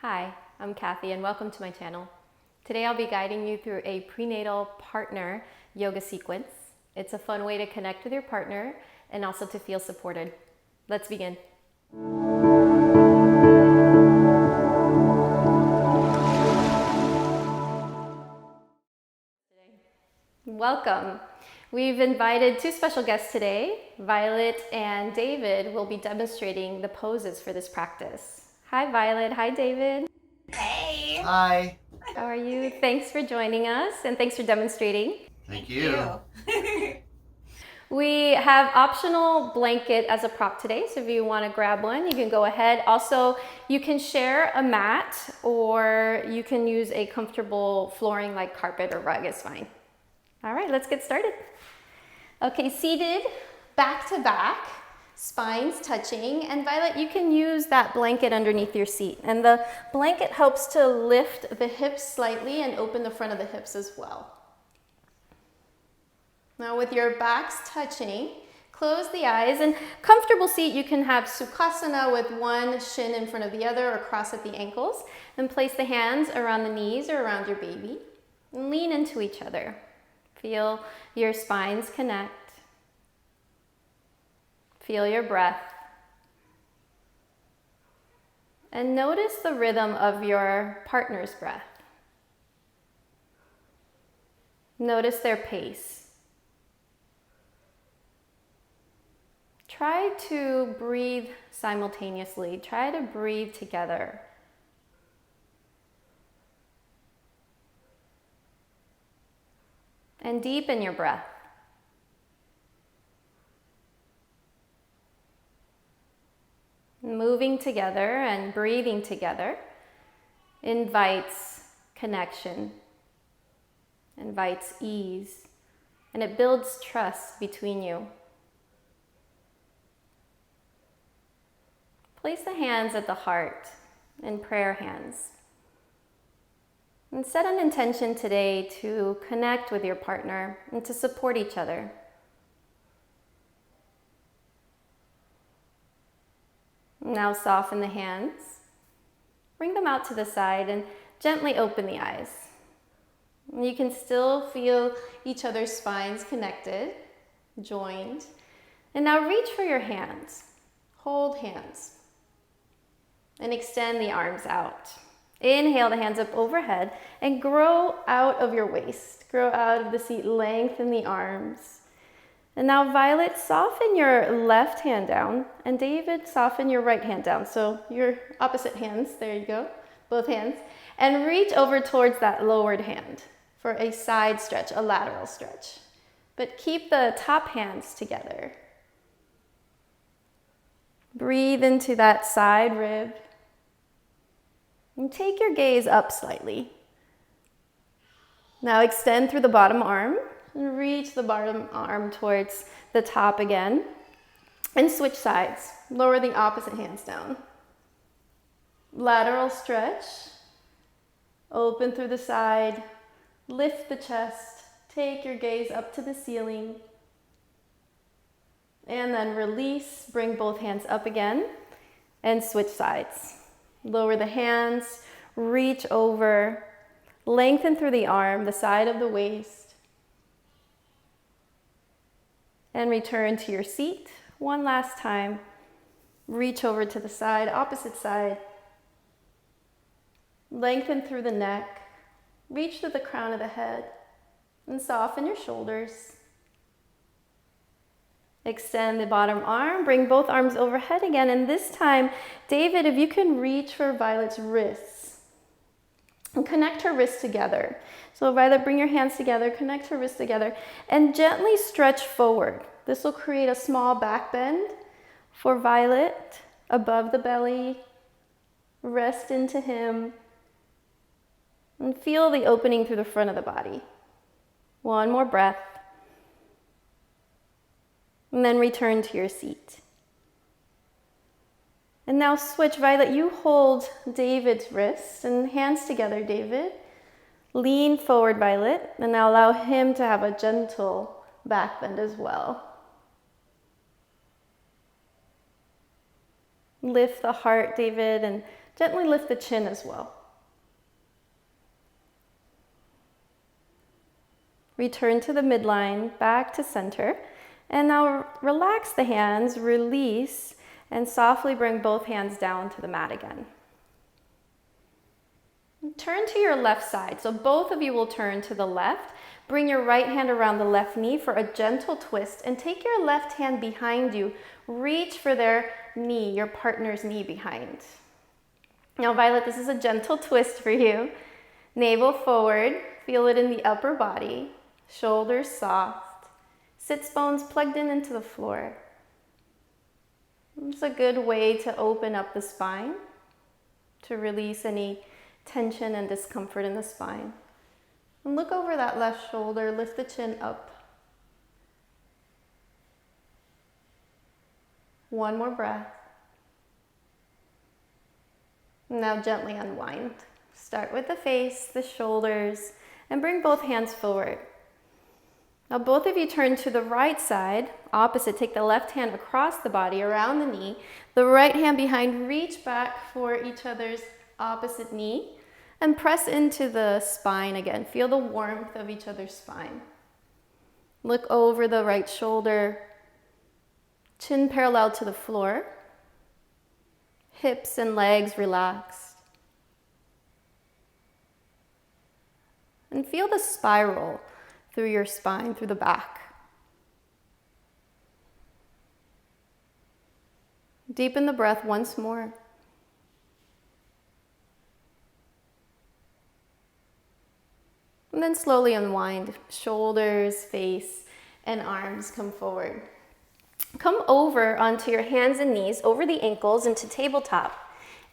Hi, I'm Kathy and welcome to my channel. Today I'll be guiding you through a prenatal partner yoga sequence. It's a fun way to connect with your partner and also to feel supported. Let's begin. Welcome. We've invited two special guests today. Violet and David will be demonstrating the poses for this practice. Hi Violet, hi David. Hey! Hi. How are you? Thanks for joining us and thanks for demonstrating. Thank you. We have optional blanket as a prop today, so if you want to grab one, you can go ahead. Also, you can share a mat or you can use a comfortable flooring like carpet or rug is fine. All right, let's get started. Okay, seated, back to back, spines touching, and Violet, you can use that blanket underneath your seat. And the blanket helps to lift the hips slightly and open the front of the hips as well. Now with your backs touching, close the eyes, and comfortable seat, you can have Sukhasana with one shin in front of the other or cross at the ankles, and place the hands around the knees or around your baby, and lean into each other. Feel your spines connect. Feel your breath. And notice the rhythm of your partner's breath. Notice their pace. Try to breathe simultaneously. Try to breathe together. And deepen your breath. Moving together and breathing together invites connection, invites ease, and it builds trust between you. Place the hands at the heart in prayer hands. And set an intention today to connect with your partner and to support each other. Now soften the hands. Bring them out to the side and gently open the eyes. You can still feel each other's spines connected, joined. And now reach for your hands. Hold hands. And extend the arms out. Inhale the hands up overhead and grow out of your waist. Grow out of the seat, lengthen the arms. And now Violet, soften your left hand down, and David, soften your right hand down. So your opposite hands, there you go, both hands. And reach over towards that lowered hand for a side stretch, a lateral stretch. But keep the top hands together. Breathe into that side rib. And take your gaze up slightly. Now extend through the bottom arm and reach the bottom arm towards the top again. And switch sides. Lower the opposite hands down. Lateral stretch. Open through the side. Lift the chest. Take your gaze up to the ceiling. And then release. Bring both hands up again and switch sides. Lower the hands, reach over, lengthen through the arm, the side of the waist, and return to your seat. One last time, reach over to the side, opposite side, lengthen through the neck, reach to the crown of the head, and soften your shoulders. Extend the bottom arm, bring both arms overhead again, and this time, David, if you can reach for Violet's wrists, and connect her wrists together. So Violet, bring your hands together, connect her wrists together, and gently stretch forward. This will create a small back bend for Violet, above the belly, rest into him, and feel the opening through the front of the body. One more breath. And then return to your seat. And now switch, Violet, you hold David's wrist and hands together, David. Lean forward, Violet, and now allow him to have a gentle back bend as well. Lift the heart, David, and Gently lift the chin as well. Return to the midline, back to center. And now relax the hands, release, and softly bring both hands down to the mat again. Turn to your left side. So both of you will turn to the left. Bring your right hand around the left knee for a gentle twist and take your left hand behind you. Reach for their knee, your partner's knee behind. Now, Violet, this is a gentle twist for you. Navel forward, feel it in the upper body, shoulders soft, sits bones plugged in into the floor. It's a good way to open up the spine, to release any tension and discomfort in the spine. And look over that left shoulder, lift the chin up. One more breath. Now gently unwind. Start with the face, the shoulders, and bring both hands forward. Now both of you turn to the right side, opposite. Take the left hand across the body, around the knee. The right hand behind, reach back for each other's opposite knee. And press into the spine again. Feel the warmth of each other's spine. Look over the right shoulder. Chin parallel to the floor. Hips and legs relaxed. And feel the spiral through your spine, through the back. Deepen the breath once more. And then slowly unwind. Shoulders, face, and arms come forward. Come over onto your hands and knees, over the ankles into tabletop.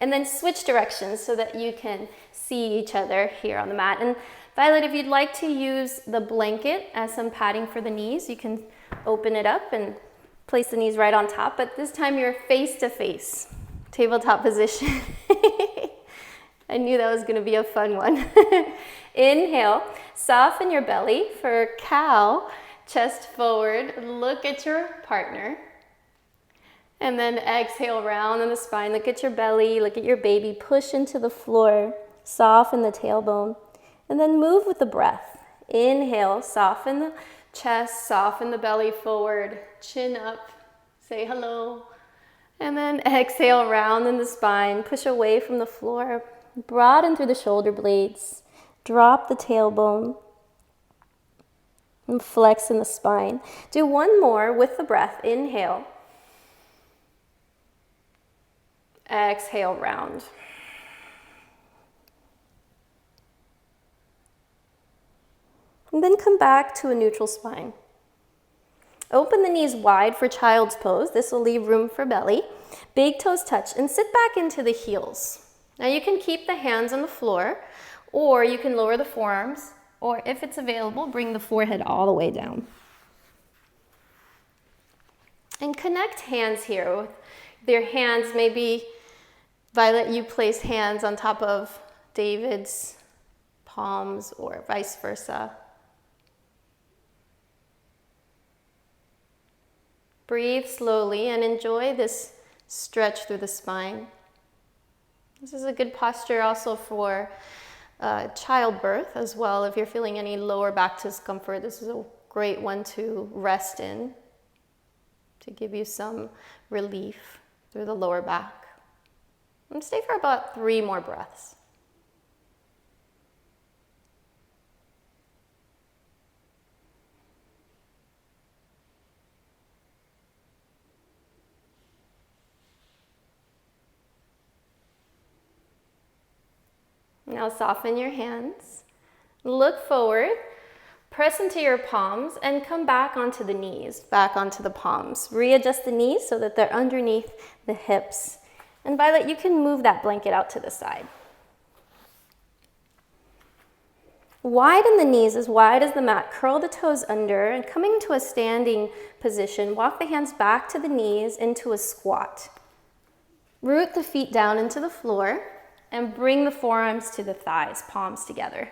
And then switch directions so that you can see each other here on the mat. And Violet, if you'd like to use the blanket as some padding for the knees, you can open it up and place the knees right on top. But this time you're face to face, tabletop position. I knew that was going to be a fun one. Inhale, soften your belly for cow, chest forward, look at your partner. And then exhale, round in the spine, look at your belly, look at your baby, push into the floor, soften the tailbone, and then move with the breath. Inhale, soften the chest, soften the belly forward, chin up, say hello. And then exhale, round in the spine, push away from the floor, broaden through the shoulder blades, drop the tailbone, and flex in the spine. Do one more with the breath. Inhale. Exhale, round. And then come back to a neutral spine. Open the knees wide for child's pose. This will leave room for belly. Big toes touch and sit back into the heels. Now you can keep the hands on the floor, or you can lower the forearms, or if it's available, bring the forehead all the way down. And connect hands here with their hands. Maybe, Violet, you place hands on top of David's palms or vice versa. Breathe slowly and enjoy this stretch through the spine. This is a good posture also for childbirth as well. If you're feeling any lower back discomfort, this is a great one to rest in, to give you some relief through the lower back. And stay for about 3 more breaths. Now soften your hands, look forward, press into your palms, and come back onto the knees, back onto the palms. Readjust the knees so that they're underneath the hips. And Violet, you can move that blanket out to the side. Widen the knees as wide as the mat, curl the toes under, and coming into a standing position, walk the hands back to the knees into a squat. Root the feet down into the floor, and bring the forearms to the thighs, palms together.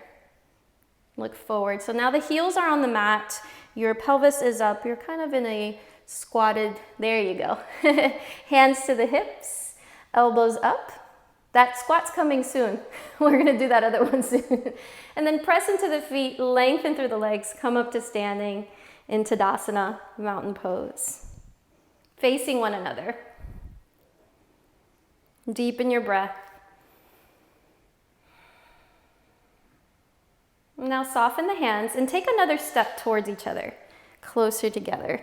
Look forward. So now the heels are on the mat, your pelvis is up, you're kind of in a squatted, there you go. Hands to the hips, elbows up, That squat's coming soon. We're gonna do that other one soon. And then press into the feet, lengthen through the legs, come up to standing in Tadasana, mountain pose. Facing one another. Deepen your breath. Now soften the hands and take another step towards each other, closer together.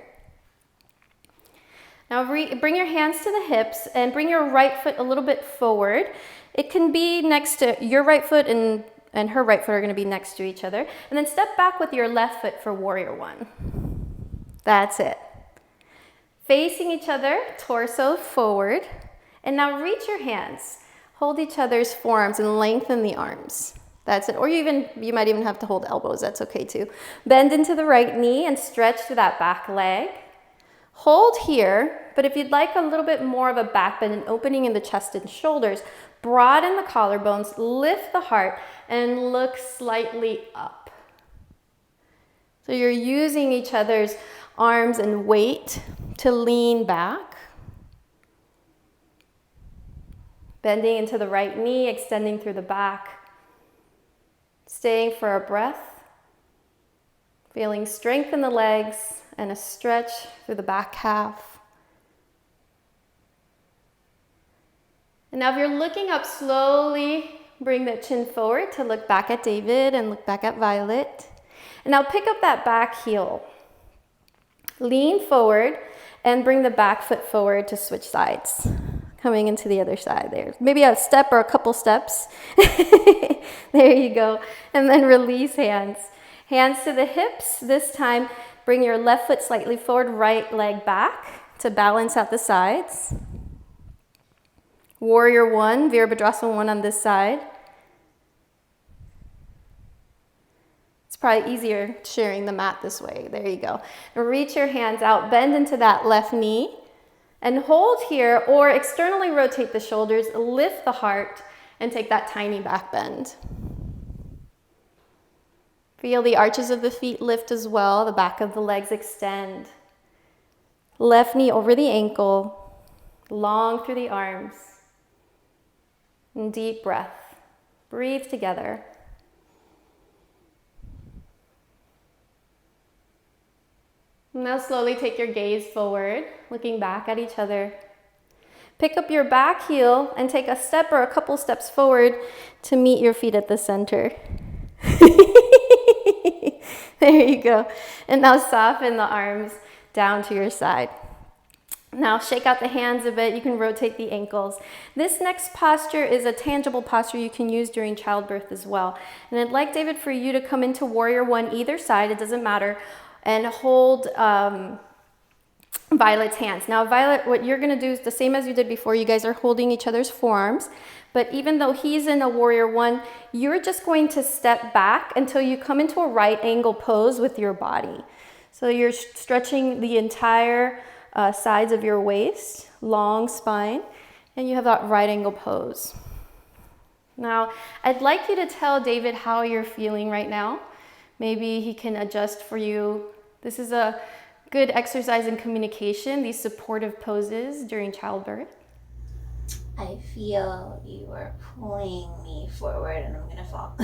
Now bring your hands to the hips and bring your right foot a little bit forward. It can be next to your right foot and her right foot are going to be next to each other. And then step back with your left foot for warrior one. That's it. Facing each other, torso forward. And now reach your hands. Hold each other's forearms and lengthen the arms. That's it. Or you might even have to hold elbows. That's okay too. Bend into the right knee and stretch to that back leg. Hold here, but if you'd like a little bit more of a back bend and opening in the chest and shoulders, broaden the collarbones, lift the heart, and look slightly up. So you're using each other's arms and weight to lean back. Bending into the right knee, extending through the back. Staying for a breath. Feeling strength in the legs and a stretch through the back half. And now if you're looking up, slowly bring the chin forward to look back at David and look back at Violet. And now pick up that back heel. Lean forward and bring the back foot forward to switch sides. Coming into the other side there. Maybe a step or a couple steps. There you go. And then release hands. Hands to the hips. This time, bring your left foot slightly forward, right leg back to balance out the sides. Warrior one, Virabhadrasana one on this side. It's probably easier sharing the mat this way. There you go. And reach your hands out, bend into that left knee. And hold here or externally rotate the shoulders, lift the heart, and take that tiny back bend. Feel the arches of the feet lift as well, the back of the legs extend. Left knee over the ankle, long through the arms. And deep breath. Breathe together. Now slowly take your gaze forward, looking back at each other. Pick up your back heel and take a step or a couple steps forward to meet your feet at the center. There you go. And now soften the arms down to your side. Now shake out the hands a bit. You can rotate the ankles. This next posture is a tangible posture you can use during childbirth as well. And I'd like, David, for you to come into warrior one either side. It doesn't matter. And hold Violet's hands. Now Violet, what you're going to do is the same as you did before. You guys are holding each other's forearms. But even though he's in a warrior one, you're just going to step back until you come into a right angle pose with your body. So you're stretching the entire sides of your waist, long spine, and you have that right angle pose. Now, I'd like you to tell David how you're feeling right now. Maybe he can adjust for you. This is a good exercise in communication, these supportive poses during childbirth. I feel you are pulling me forward and I'm gonna fall.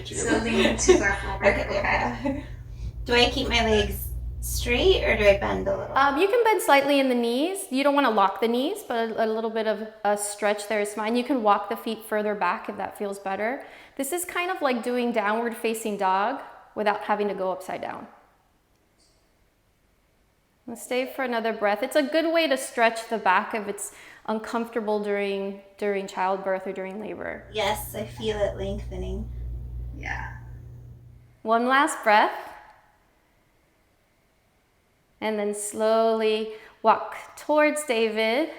So lean too far forward. Okay. Do I keep my legs straight or do I bend a little? You can bend slightly in the knees. You don't want to lock the knees, but a little bit of a stretch there is fine. You can walk the feet further back if that feels better. This is kind of like doing downward facing dog without having to go upside down. Let's stay for another breath. It's a good way to stretch the back if it's uncomfortable during childbirth or during labor. Yes, I feel it lengthening. Yeah. One last breath. And then slowly walk towards David.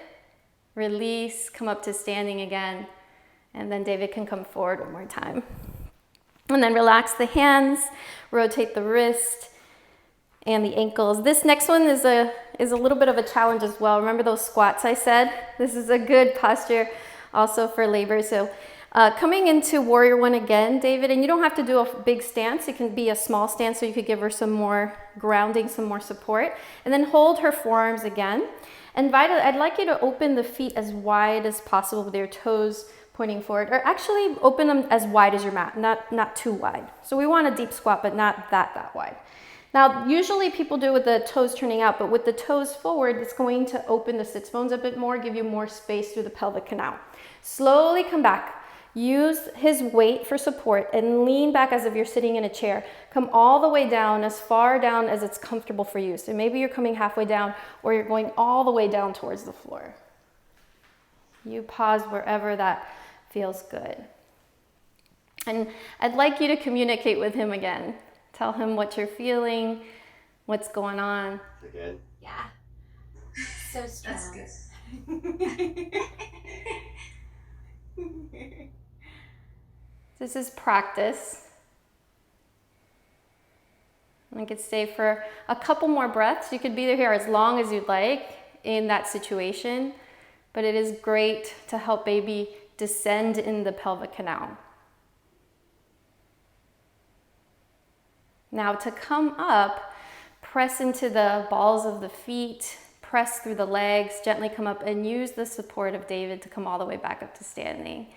Release, come up to standing again. And then David can come forward one more time. And then relax the hands, rotate the wrist and the ankles. This next one is a little bit of a challenge as well. Remember those squats I said? This is a good posture also for labor. So coming into warrior one again, David, and you don't have to do a big stance. It can be a small stance so you could give her some more grounding, some more support. And then hold her forearms again. And Violet, I'd like you to open the feet as wide as possible with your toes pointing forward, or actually open them as wide as your mat, not too wide. So we want a deep squat, but not that wide. Now, usually people do it with the toes turning out, but with the toes forward, it's going to open the sits bones a bit more, give you more space through the pelvic canal. Slowly come back. Use his weight for support and lean back as if you're sitting in a chair. Come all the way down, as far down as it's comfortable for you. So maybe you're coming halfway down or you're going all the way down towards the floor. You pause wherever that feels good. And I'd like you to communicate with him again. Tell him what you're feeling, what's going on. You're good? Yeah. So strong. That's good. This is practice. I could stay for a couple more breaths. You could be here as long as you'd like in that situation, but it is great to help baby descend in the pelvic canal. Now to come up, press into the balls of the feet, press through the legs, gently come up and use the support of David to come all the way back up to standing.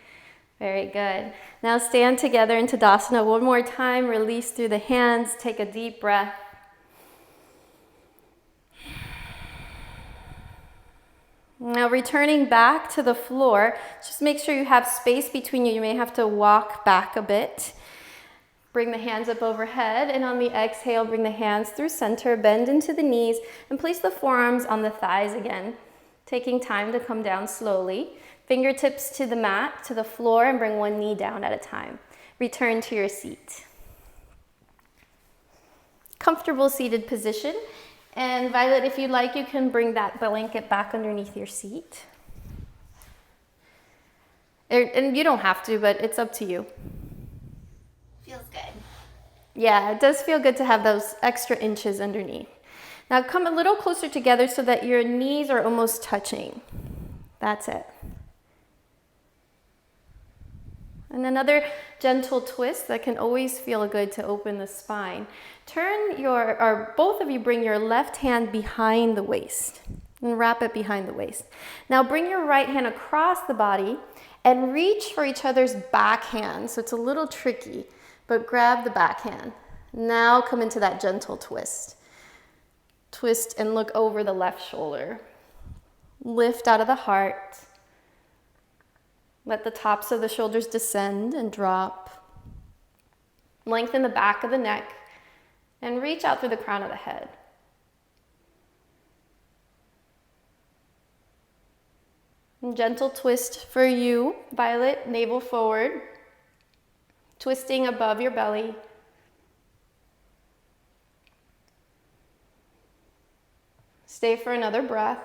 Very good. Now stand together in Tadasana one more time. Release through the hands. Take a deep breath. Now returning back to the floor, just make sure you have space between you. You may have to walk back a bit. Bring the hands up overhead, and on the exhale, bring the hands through center, bend into the knees, and place the forearms on the thighs again. Taking time to come down slowly. Fingertips to the mat, to the floor, and bring one knee down at a time. Return to your seat. Comfortable seated position. And Violet, if you'd like, you can bring that blanket back underneath your seat. And you don't have to, but it's up to you. Feels good. Yeah, it does feel good to have those extra inches underneath. Now come a little closer together so that your knees are almost touching. That's it. And another gentle twist that can always feel good to open the spine. Both of you bring your left hand behind the waist and wrap it behind the waist. Now bring your right hand across the body and reach for each other's back hand. So it's a little tricky, but grab the back hand. Now come into that gentle twist. Twist and look over the left shoulder. Lift out of the heart. Let the tops of the shoulders descend and drop. Lengthen the back of the neck and reach out through the crown of the head. And gentle twist for you, Violet, navel forward. Twisting above your belly. Stay for another breath.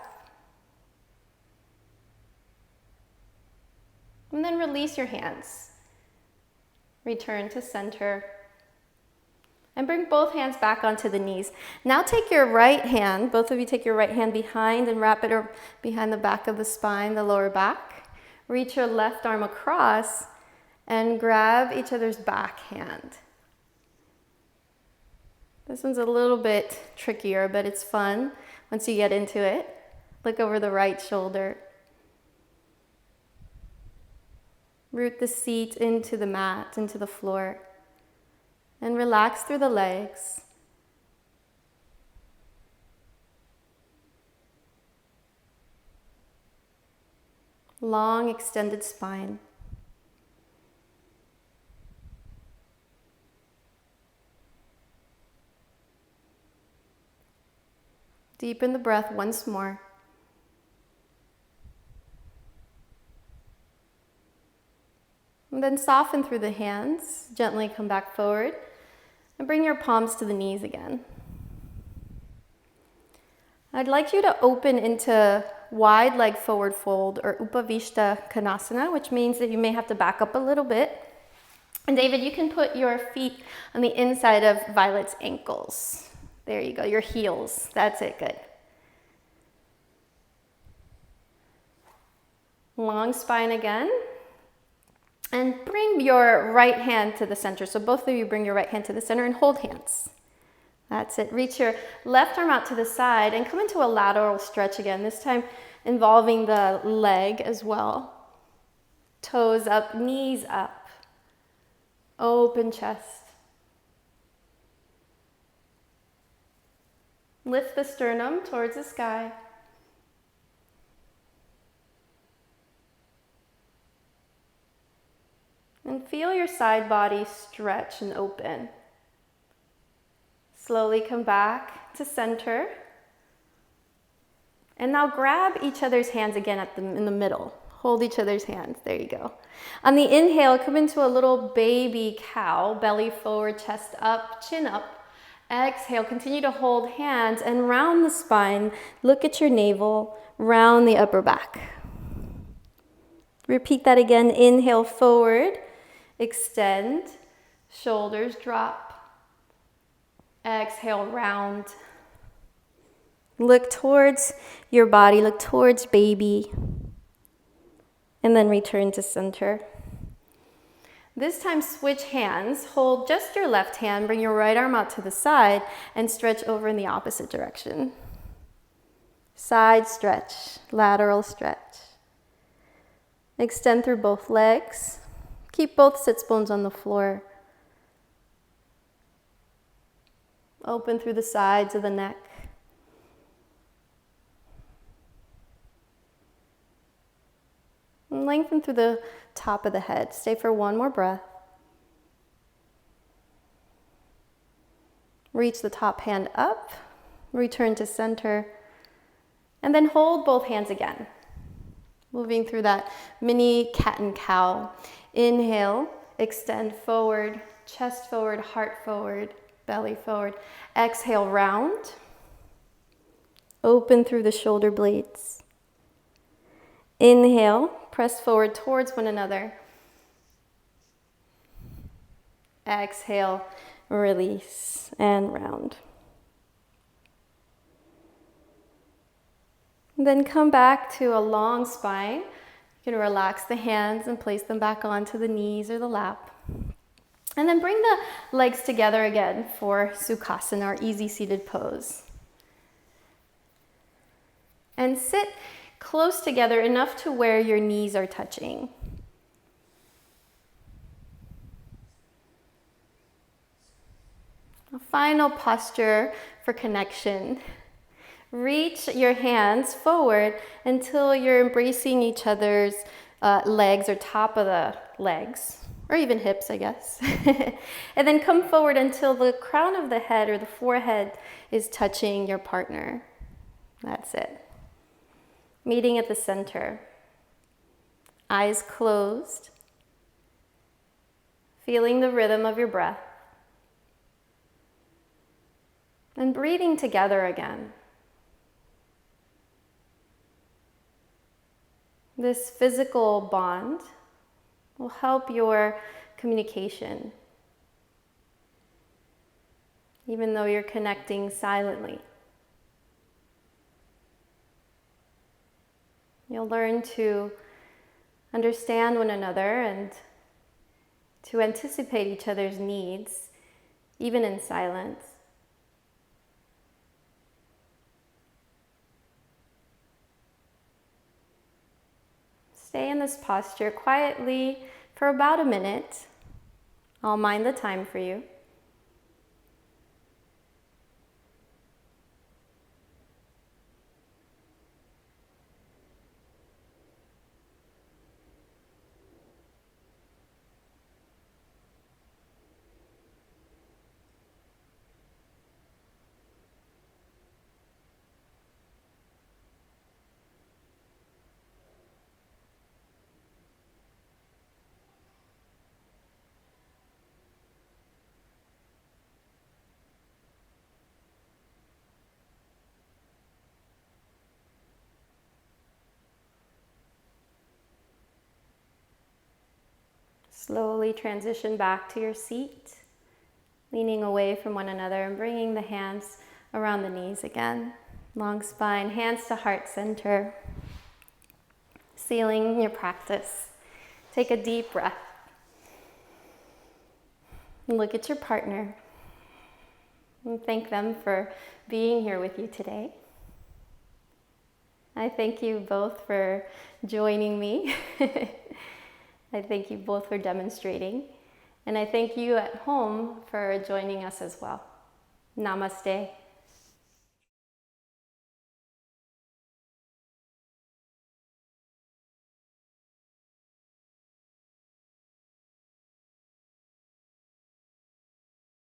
And then release your hands. Return to center. And bring both hands back onto the knees. Now take your right hand, both of you take your right hand behind and wrap it behind the back of the spine, the lower back. Reach your left arm across and grab each other's back hand. This one's a little bit trickier, but it's fun once you get into it. Look over the right shoulder. Root the seat into the mat, into the floor. And relax through the legs. Long extended spine. Deepen the breath once more. And then soften through the hands. Gently come back forward. And bring your palms to the knees again. I'd like you to open into wide leg forward fold, or Upavishta Konasana, which means that you may have to back up a little bit. And David, you can put your feet on the inside of Violet's ankles. There you go, your heels. That's it, good. Long spine again. And bring your right hand to the center. So both of you bring your right hand to the center and hold hands. That's it. Reach your left arm out to the side and come into a lateral stretch again, this time involving the leg as well. Toes up, knees up. Open chest. Lift the sternum towards the sky. And feel your side body stretch and open. Slowly come back to center. And now grab each other's hands again in the middle. Hold each other's hands. There you go. On the inhale, come into a little baby cow, belly forward, chest up, chin up. Exhale, continue to hold hands and round the spine. Look at your navel, round the upper back. Repeat that again. Inhale forward, extend, shoulders drop. Exhale, round. Look towards your body, look towards baby. And then return to center. This time switch hands, hold just your left hand, bring your right arm out to the side and stretch over in the opposite direction. Side stretch, lateral stretch. Extend through both legs. Keep both sits bones on the floor. Open through the sides of the neck. And lengthen through the top of the head. Stay for one more breath. Reach the top hand up. Return to center. And then hold both hands again. Moving through that mini cat and cow. Inhale, extend forward, chest forward, heart forward, belly forward. Exhale, round. Open through the shoulder blades. Inhale, press forward towards one another. Exhale, release, and round. Then come back to a long spine. You can relax the hands and place them back onto the knees or the lap. And then bring the legs together again for Sukhasana, or easy seated pose. And sit close together enough to where your knees are touching. A final posture for connection. Reach your hands forward until you're embracing each other's legs or top of the legs, or even hips, I guess. And then come forward until the crown of the head or the forehead is touching your partner. That's it. Meeting at the center. Eyes closed. Feeling the rhythm of your breath. And breathing together again. This physical bond will help your communication, even though you're connecting silently. You'll learn to understand one another and to anticipate each other's needs, even in silence. Stay in this posture quietly for about a minute. I'll mind the time for you. Slowly transition back to your seat, leaning away from one another and bringing the hands around the knees again. Long spine, hands to heart center. Sealing your practice. Take a deep breath. Look at your partner. And thank them for being here with you today. I thank you both for joining me. I thank you both for demonstrating. And I thank you at home for joining us as well. Namaste.